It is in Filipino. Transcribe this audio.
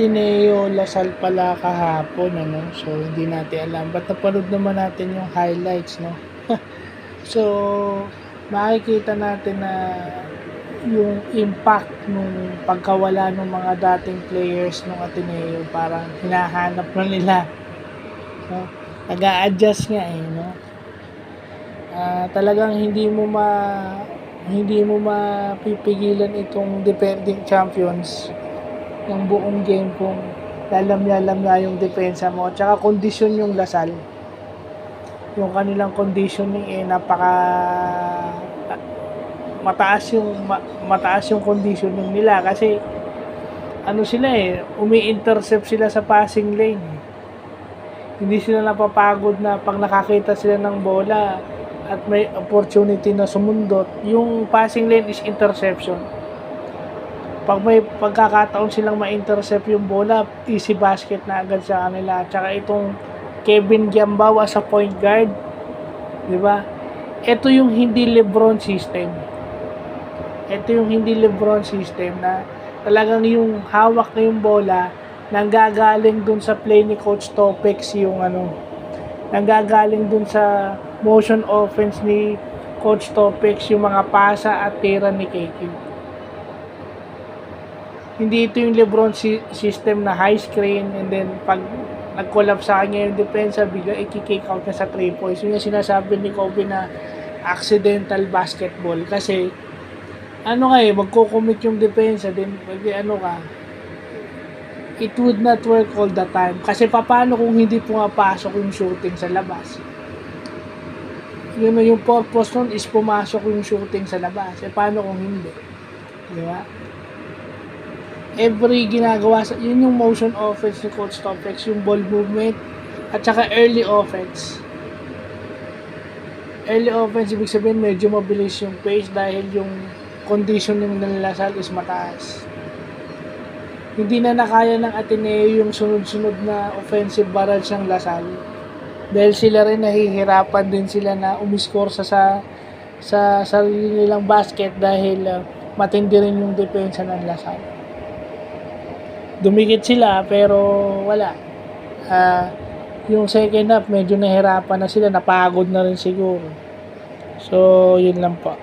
Ateneo Lasal pala kahapon, ano. So, hindi natin alam. But napanood naman natin yung highlights, no. So, makikita natin na yung impact nung pagkawala ng mga dating players ng Ateneo, parang hinahanap na nila, no. Nag-a-adjust nga no. Talagang hindi mo mapipigilan itong defending champions ng buong game kung lalamya yung depensa mo. At saka kondisyon yung Lasal. Yung kanilang conditioning napaka mataas yung conditioning nila kasi ano sila umi-intercept sila sa passing lane. Hindi sila napapagod na pag nakakita sila ng bola at may opportunity na sumundot, yung passing lane is interception. Pag may pagkakataon silang ma-intercept yung bola, easy basket na agad sa kanila. Tsaka itong Kevin Giambao as a point guard, di ba? Ito yung hindi LeBron system. Ito yung hindi LeBron system na talagang yung hawak na yung bola nanggagaling dun sa play ni Coach Topex, yung nanggagaling dun sa motion offense ni Coach Topex, yung mga pasa at tira ni KQ. Hindi ito yung LeBron system na high screen and then pag nag-collapse sa kanya yung depensa, bigla i-kick out na sa 3 points. Yun yung sinasabi ni Kobe na accidental basketball kasi magko-commit yung depensa din it would not work all the time. Kasi paano kung hindi pumapasok yung shooting sa labas? Yung purpose nun is pumasok yung shooting sa labas. Paano kung hindi? Di ba? Every ginagawa yun yung motion offense ni Coach Topex, yung ball movement at saka early offense. Early offense, ibig sabihin medyo mabilis yung pace dahil yung conditioning ng Lasal is mataas. Hindi na nakaya ng Ateneo yung sunod-sunod na offensive barrage ng Lasal. Dahil sila rin nahihirapan din sila na umiscore sa sarili nilang basket dahil matindi rin yung depensa ng Lasal. Dumikit sila pero wala. Yung second half medyo nahirapan na sila, napagod na rin siguro. So, yun lang po.